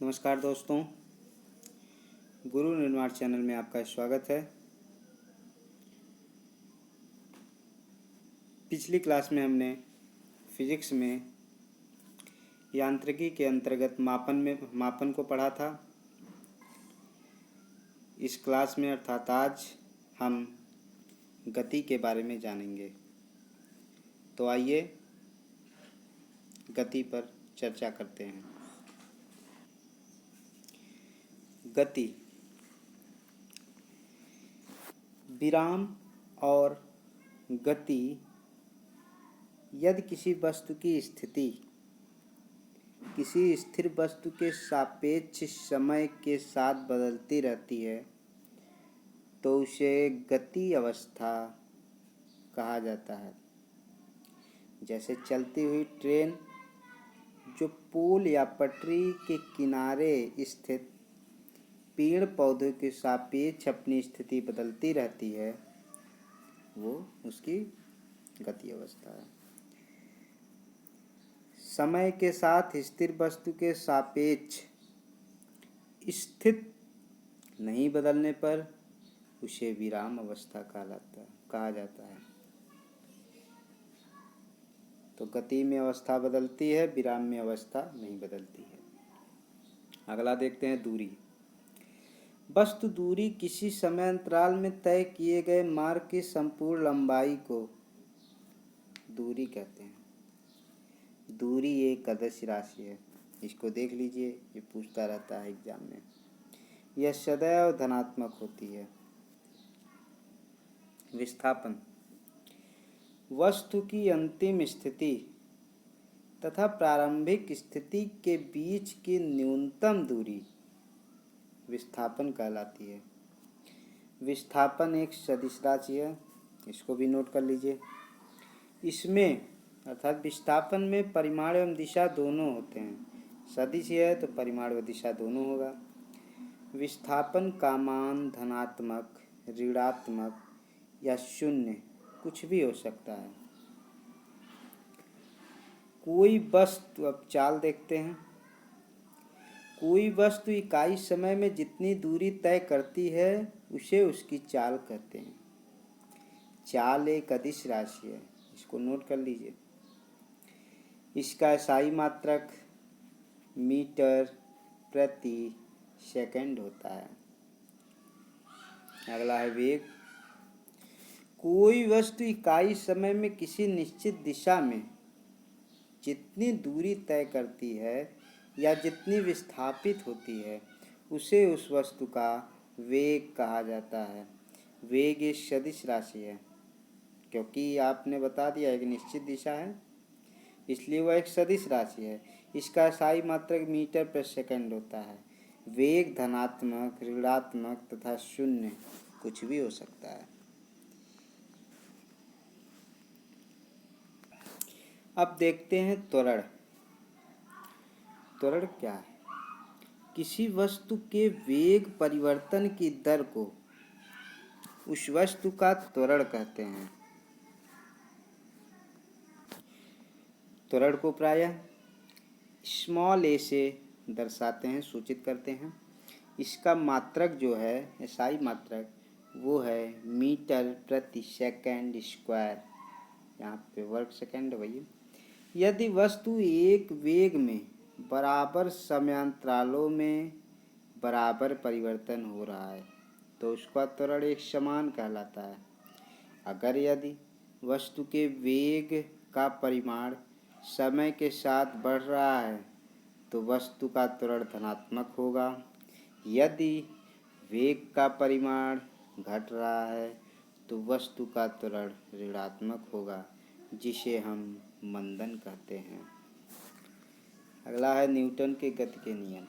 नमस्कार दोस्तों, गुरु निर्माण चैनल में आपका स्वागत है। पिछली क्लास में हमने फिजिक्स में यांत्रिकी के अंतर्गत मापन को पढ़ा था। इस क्लास में अर्थात आज हम गति के बारे में जानेंगे। तो आइए गति पर चर्चा करते हैं। गति, विराम और गति यदि किसी वस्तु की स्थिति किसी स्थिर वस्तु के सापेक्ष समय के साथ बदलती रहती है तो उसे गति अवस्था कहा जाता है। जैसे चलती हुई ट्रेन जो पुल या पटरी के किनारे स्थित पेड़ पौधों के सापेक्ष अपनी स्थिति बदलती रहती है, वो उसकी गति अवस्था है। समय के साथ स्थिर वस्तु के सापेक्ष स्थित नहीं बदलने पर उसे विराम अवस्था कहा जाता है। तो गति में अवस्था बदलती है, विराम में अवस्था नहीं बदलती है। अगला देखते हैं दूरी। वस्तु दूरी किसी समय अंतराल में तय किए गए मार्ग की संपूर्ण लंबाई को दूरी कहते हैं। दूरी एक अदिश राशि है। इसको देख लीजिए, ये पूछता रहता है एग्जाम में। यह सदैव धनात्मक होती है। विस्थापन, वस्तु की अंतिम स्थिति तथा प्रारंभिक स्थिति के बीच की न्यूनतम दूरी विस्थापन कहलाती है। विस्थापन एक सदिश राशि है, इसको भी नोट कर लीजिए। इसमें अर्थात विस्थापन में परिमाण एवं दिशा दोनों होते हैं। सदिश है तो परिमाण व दिशा दोनों होगा। विस्थापन का मान धनात्मक, ऋणात्मक या शून्य कुछ भी हो सकता है। कोई वस्तु, अब चाल देखते हैं। कोई वस्तु इकाई समय में जितनी दूरी तय करती है उसे उसकी चाल कहते हैं। चाल एक अदिश राशि है, इसको नोट कर लीजिए। इसका SI मात्रक मीटर प्रति सेकंड होता है। अगला है वेग। कोई वस्तु इकाई समय में किसी निश्चित दिशा में जितनी दूरी तय करती है या जितनी विस्थापित होती है उसे उस वस्तु का वेग कहा जाता है। वेग एक सदिश राशि है, क्योंकि आपने बता दिया एक निश्चित दिशा है, इसलिए वह एक सदिश राशि है। इसका SI मात्रक मीटर प्रति सेकंड होता है। वेग धनात्मक, ऋणात्मक तथा शून्य कुछ भी हो सकता है। अब देखते हैं त्वरण। त्वरण क्या है? किसी वस्तु के वेग परिवर्तन की दर को उस वस्तु का त्वरण कहते हैं। त्वरण को प्रायः स्मॉल a से दर्शाते हैं, सूचित करते हैं। इसका मात्रक जो है SI मात्रक, वो है मीटर प्रति सेकंड स्क्वायर। यहाँ पे वर्ग सेकंड वही। यदि वस्तु एक वेग में बराबर समयांतरालों में बराबर परिवर्तन हो रहा है तो उसका त्वरण एक समान कहलाता है। अगर यदि वस्तु के वेग का परिमाण समय के साथ बढ़ रहा है तो वस्तु का त्वरण धनात्मक होगा। यदि वेग का परिमाण घट रहा है तो वस्तु का त्वरण ऋणात्मक होगा, जिसे हम मंदन कहते हैं। अगला है न्यूटन के गति के नियम।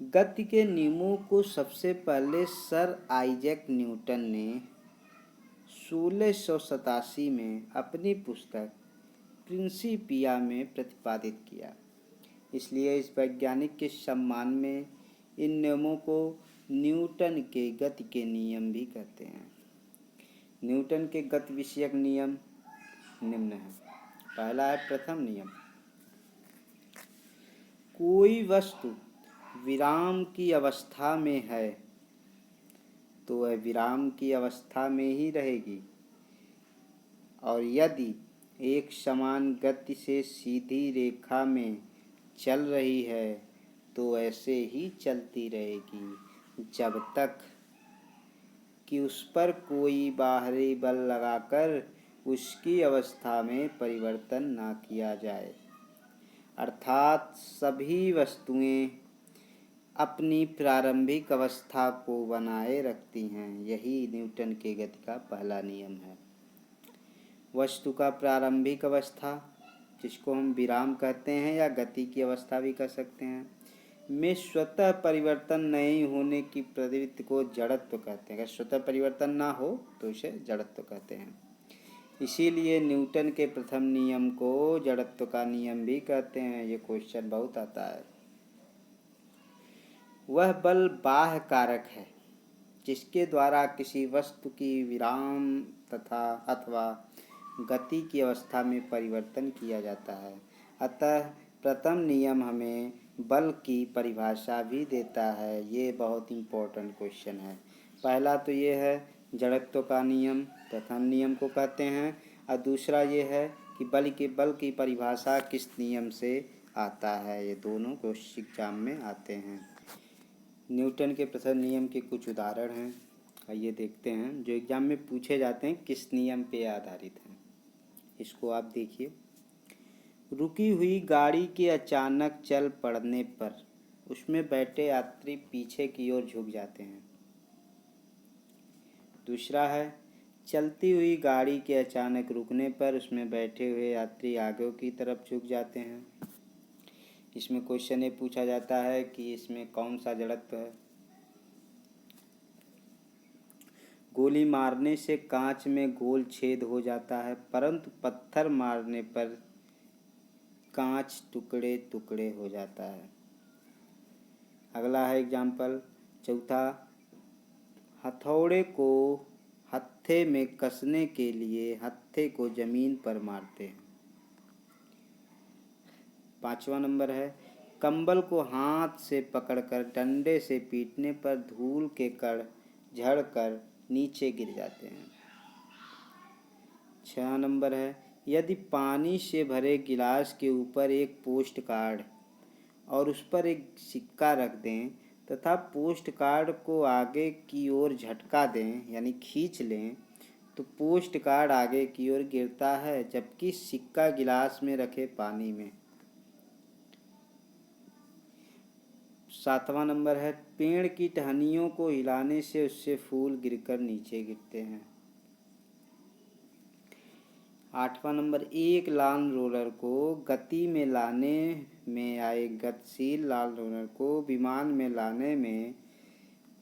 गति के नियमों को सबसे पहले सर आइजैक न्यूटन ने 1687 में अपनी पुस्तक प्रिंसिपिया में प्रतिपादित किया। इसलिए इस वैज्ञानिक के सम्मान में इन नियमों को न्यूटन के गति के नियम भी कहते हैं। न्यूटन के गति विषयक नियम निम्न है। पहला है प्रथम नियम। कोई वस्तु विराम की अवस्था में है तो वह विराम की अवस्था में ही रहेगी, और यदि एक समान गति से सीधी रेखा में चल रही है तो ऐसे ही चलती रहेगी जब तक कि उस पर कोई बाहरी बल लगाकर उसकी अवस्था में परिवर्तन ना किया जाए। अर्थात सभी वस्तुएं अपनी प्रारंभिक अवस्था को बनाए रखती हैं। यही न्यूटन के गति का पहला नियम है। वस्तु का प्रारंभिक अवस्था, जिसको हम विराम कहते हैं या गति की अवस्था भी कह सकते हैं, में स्वतः परिवर्तन नहीं होने की प्रवृत्ति को जड़त्व कहते हैं। अगर स्वतः परिवर्तन ना हो तो इसे जड़त्व कहते हैं। इसीलिए न्यूटन के प्रथम नियम को जड़त्व का नियम भी कहते हैं। ये क्वेश्चन बहुत आता है। वह बल बाह्य कारक है जिसके द्वारा किसी वस्तु की विराम तथा अथवा गति की अवस्था में परिवर्तन किया जाता है। अतः प्रथम नियम हमें बल की परिभाषा भी देता है। ये बहुत इम्पोर्टेंट क्वेश्चन है। पहला तो ये है जड़त्व का नियम, प्रथम नियम को कहते हैं, और दूसरा ये है कि बल की परिभाषा किस नियम से आता है। ये दोनों क्वेश्चन एग्जाम में आते हैं। न्यूटन के प्रथम नियम के कुछ उदाहरण हैं, आइए देखते हैं, जो एग्जाम में पूछे जाते हैं किस नियम पे आधारित हैं। इसको आप देखिए। रुकी हुई गाड़ी के अचानक चल पड़ने पर उसमें बैठे यात्री पीछे की ओर झुक जाते हैं। दूसरा है चलती हुई गाड़ी के अचानक रुकने पर उसमें बैठे हुए यात्री आगे की तरफ झुक जाते हैं। इसमें क्वेश्चन ये पूछा जाता है कि इसमें कौन सा जड़त्व है। गोली मारने से कांच में गोल छेद हो जाता है, परंतु पत्थर मारने पर कांच टुकड़े टुकड़े हो जाता है। अगला है एग्जाम्पल चौथा, हथौड़े को हत्थे में कसने के लिए हत्थे को जमीन पर मारते हैं। पांचवा नंबर है कंबल को हाथ से पकड़कर डंडे से पीटने पर धूल के कण झड़कर नीचे गिर जाते हैं। 6 नंबर है यदि पानी से भरे गिलास के ऊपर एक पोस्ट कार्ड और उस पर एक सिक्का रख दें तथा पोस्ट कार्ड को आगे की ओर झटका दें यानी खींच लें तो पोस्ट कार्ड आगे की ओर गिरता है जबकि सिक्का गिलास में रखे पानी में। 7वां नंबर है पेड़ की टहनियों को हिलाने से उससे फूल गिरकर नीचे गिरते हैं। 8वां नंबर एक लाल रोलर को गति में लाने में या एक गतिशील लाल रोलर को विमान में लाने में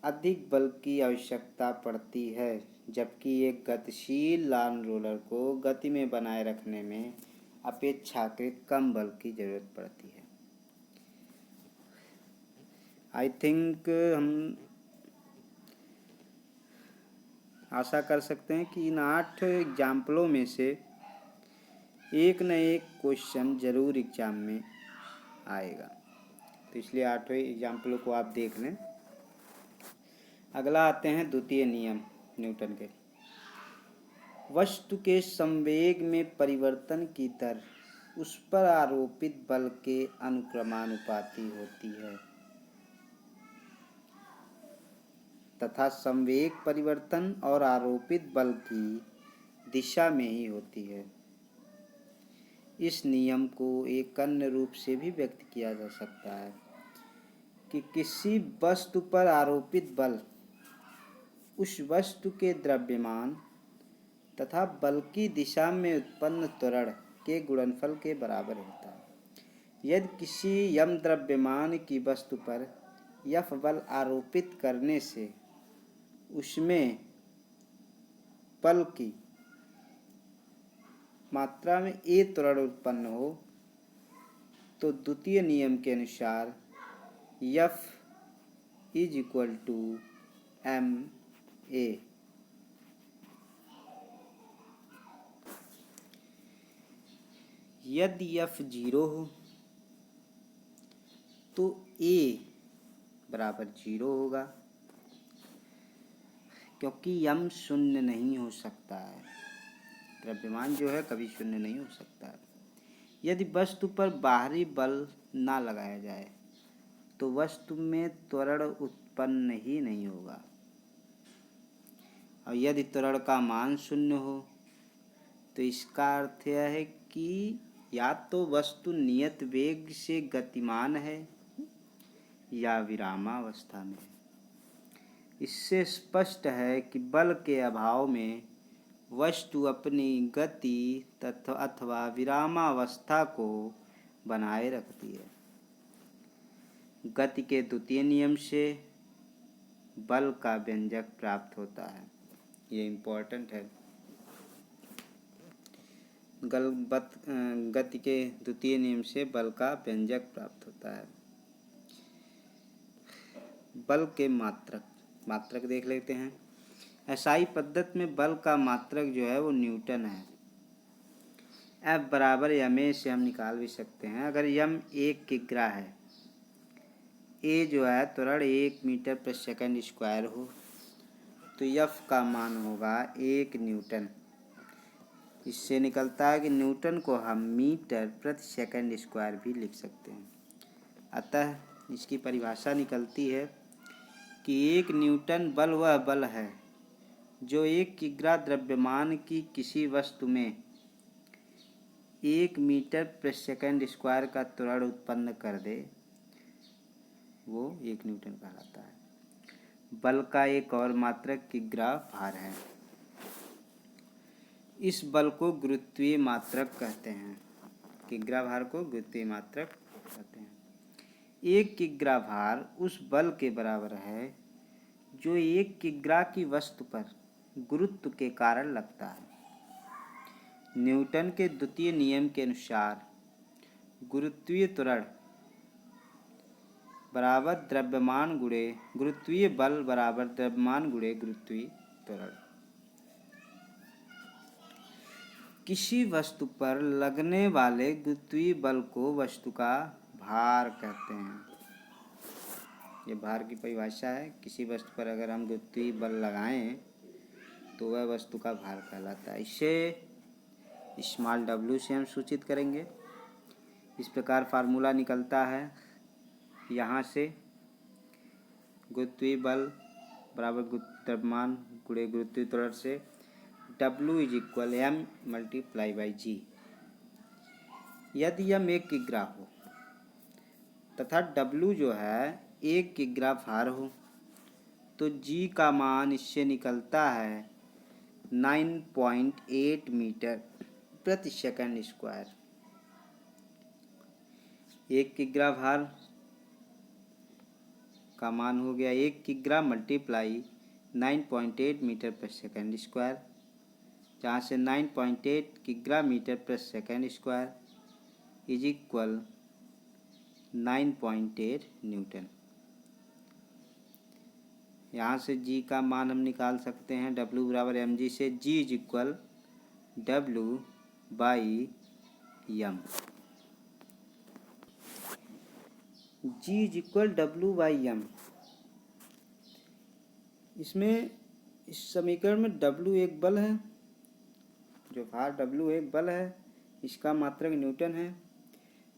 अधिक बल की आवश्यकता पड़ती है जबकि एक गतिशील लाल रोलर को गति में बनाए रखने में अपेक्षाकृत कम बल की जरूरत पड़ती है। आई थिंक हम आशा कर सकते हैं कि इन 8 एग्जाम्पलों में से एक न एक क्वेश्चन जरूर एग्जाम में आएगा, तो इसलिए 8 एग्जाम्पलों को आप देख लें। अगला आते हैं द्वितीय नियम न्यूटन के। वस्तु के संवेग में परिवर्तन की दर उस पर आरोपित बल के अनुक्रमानुपाती होती है तथा संवेग परिवर्तन और आरोपित बल की दिशा में ही होती है। इस नियम को एक अन्य रूप से भी व्यक्त किया जा सकता है कि किसी वस्तु पर आरोपित बल उस वस्तु के द्रव्यमान तथा बल की दिशा में उत्पन्न त्वरण के गुणनफल के बराबर होता है। यदि किसी यम द्रव्यमान की वस्तु पर यफ बल आरोपित करने से उसमें बल की मात्रा में ए त्वरण उत्पन्न हो तो द्वितीय नियम के अनुसार F is equal to m a. यदि F 0 हो तो ए बराबर 0 होगा, क्योंकि यम शून्य नहीं हो सकता है। द्रव्यमान जो है कभी शून्य नहीं हो सकता है। यदि वस्तु पर बाहरी बल ना लगाया जाए तो वस्तु में त्वरण उत्पन्न ही नहीं होगा। और यदि त्वरण का मान शून्य हो तो इसका अर्थ यह है कि या तो वस्तु नियत वेग से गतिमान है या विरामावस्था में है। इससे स्पष्ट है कि बल के अभाव में वस्तु अपनी गति तथा अथवा विरामावस्था को बनाए रखती है। गति के द्वितीय नियम से बल का व्यंजक प्राप्त होता है। ये इम्पोर्टेंट है। गति के द्वितीय नियम से बल का व्यंजक प्राप्त होता है। बल के मात्रक देख लेते हैं। एसआई पद्धति में बल का मात्रक जो है वो न्यूटन है। F बराबर ma से हम निकाल भी सकते हैं। अगर m 1 किग्रा है, a जो है त्वरण 1 मीटर प्रति सेकंड स्क्वायर हो, तो F का मान होगा 1 न्यूटन। इससे निकलता है कि न्यूटन को हम मीटर प्रति सेकंड स्क्वायर भी लिख सकते हैं। अतः इसकी परिभाषा निकलती है कि 1 न्यूटन बल वह बल है जो 1 किग्रा द्रव्यमान की किसी वस्तु में 1 मीटर प्रति सेकंड स्क्वायर का त्वरण उत्पन्न कर दे, वो 1 न्यूटन कहलाता है। बल का एक और मात्रक किग्रा भार है। इस बल को गुरुत्वीय मात्रक कहते हैं। किग्रा भार को गुरुत्वीय मात्रक कहते हैं। 1 किग्रा भार उस बल के बराबर है जो 1 किग्रा की वस्तु पर गुरुत्व के कारण लगता है। न्यूटन के द्वितीय नियम के अनुसार गुरुत्वीय त्वरण बराबर द्रव्यमान गुणे गुरुत्वीय बल बराबर द्रव्यमान गुणे गुरुत्वीय त्वरण। किसी वस्तु पर लगने वाले गुरुत्वीय बल को वस्तु का भार कहते हैं। ये भार की परिभाषा है। किसी वस्तु पर अगर हम गुरुत्वीय बल लगाएं तो वह वस्तु का भार कहलाता है। इसे स्मॉल w से हम सूचित करेंगे। इस प्रकार फार्मूला निकलता है। यहाँ से गुरुत्वीय बल बराबर द्रव्यमान गुणे गुरुत्वीय त्वरण से W = m × g। यदि m 1 किग्रा हो तथा W जो है 1 किग्रा भार हो तो g का मान इससे निकलता है 9.8 मीटर प्रति सेकंड स्क्वायर। 1 किग्रा भार का मान हो गया 1 किग्रा × 9.8 मीटर प्रति सेकंड स्क्वायर, जहाँ से 9.8 किग्रा मीटर प्रति सेकंड स्क्वायर = 9.8 न्यूटन। यहाँ से g का मान हम निकाल सकते हैं। W बराबर mg से g = W/m। g = W/m। इसमें इस समीकरण में W एक बल है, जो भार W एक बल है, इसका मात्रक न्यूटन है।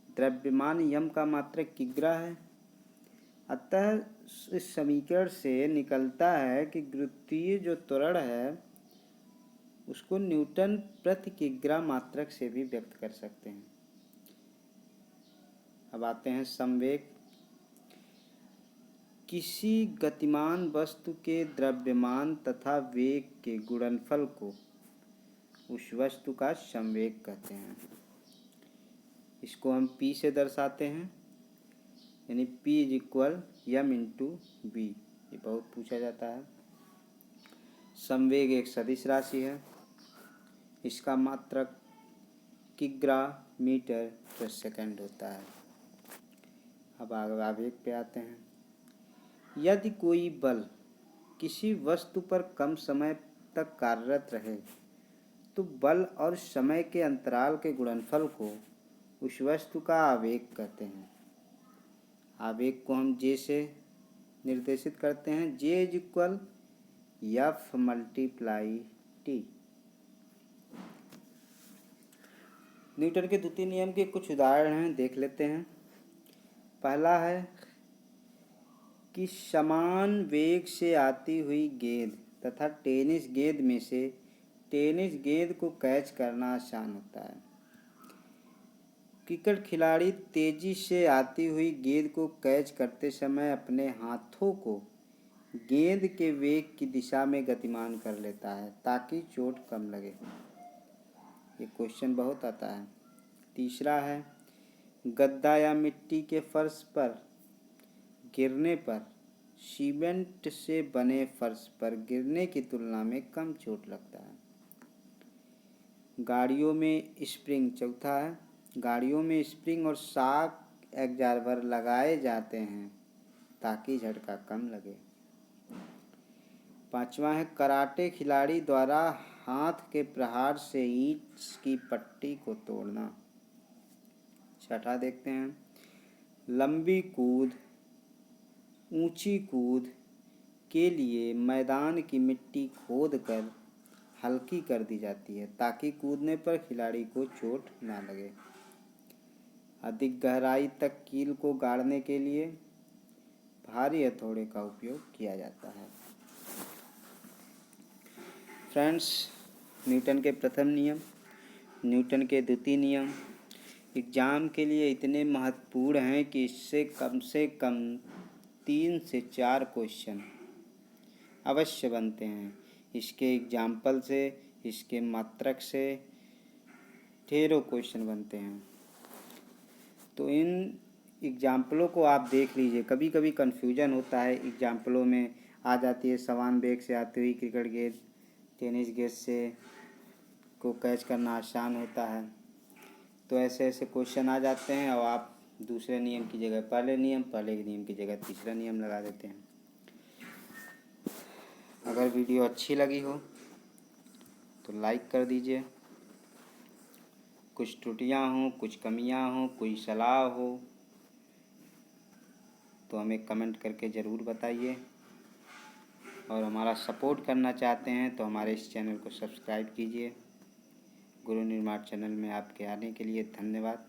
द्रव्यमान यम का मात्रक किग्रा है। अतः इस समीकरण से निकलता है कि गुरुत्वीय जो त्वरण है उसको न्यूटन प्रति किग्रा मात्रक से भी व्यक्त कर सकते हैं। अब आते हैं संवेग। किसी गतिमान वस्तु के द्रव्यमान तथा वेग के गुणनफल को उस वस्तु का संवेग कहते हैं। इसको हम P से दर्शाते हैं, यानी P = m × v। ये बहुत पूछा जाता है। संवेग एक सदिश राशि है। इसका मात्रक किग्रा मीटर प्रति सेकंड होता है। अब आवेग पे आते हैं। यदि कोई बल किसी वस्तु पर कम समय तक कार्यरत रहे तो बल और समय के अंतराल के गुणनफल को उस वस्तु का आवेग कहते हैं। आवेग को हम जे से निर्देशित करते हैं। J is equal F multiply t. Newton के द्वितीय नियम के कुछ उदाहरण हैं, देख लेते हैं। पहला है कि समान वेग से आती हुई गेंद तथा टेनिस गेंद में से टेनिस गेंद को कैच करना आसान होता है। क्रिकेट खिलाड़ी तेजी से आती हुई गेंद को कैच करते समय अपने हाथों को गेंद के वेग की दिशा में गतिमान कर लेता है ताकि चोट कम लगे। ये क्वेश्चन बहुत आता है। तीसरा है गद्दा या मिट्टी के फर्श पर गिरने पर सीमेंट से बने फर्श पर गिरने की तुलना में कम चोट लगता है। गाड़ियों में स्प्रिंग। चौथा है गाड़ियों में स्प्रिंग और शॉक एब्जॉर्बर लगाए जाते हैं ताकि झटका कम लगे। पांचवा है कराटे खिलाड़ी द्वारा हाथ के प्रहार से ईंट की पट्टी को तोड़ना। छठा देखते हैं लंबी कूद ऊंची कूद के लिए मैदान की मिट्टी खोदकर हल्की कर दी जाती है ताकि कूदने पर खिलाड़ी को चोट ना लगे। अधिक गहराई तक कील को गाड़ने के लिए भारी हथौड़े का उपयोग किया जाता है। फ्रेंड्स, न्यूटन के प्रथम नियम, न्यूटन के द्वितीय नियम एग्ज़ाम के लिए इतने महत्वपूर्ण हैं कि इससे कम 3 से 4 क्वेश्चन अवश्य बनते हैं। इसके एग्जाम्पल से, इसके मात्रक से ढेरों क्वेश्चन बनते हैं। तो इन एग्जाम्पलों को आप देख लीजिए। कभी कभी कन्फ्यूजन होता है एग्जाम्पलों में, आ जाती है समान वेग से आती हुई क्रिकेट गेंद टेनिस गेंद से को कैच करना आसान होता है। तो ऐसे ऐसे क्वेश्चन आ जाते हैं और आप दूसरे नियम की जगह पहले नियम की जगह तीसरा नियम लगा देते हैं। अगर वीडियो अच्छी लगी हो तो लाइक कर दीजिए। कुछ त्रुटियां हों, कुछ कमियां हों, कोई सलाह हो तो हमें कमेंट करके ज़रूर बताइए। और हमारा सपोर्ट करना चाहते हैं तो हमारे इस चैनल को सब्सक्राइब कीजिए। गुरु निर्माण चैनल में आपके आने के लिए धन्यवाद।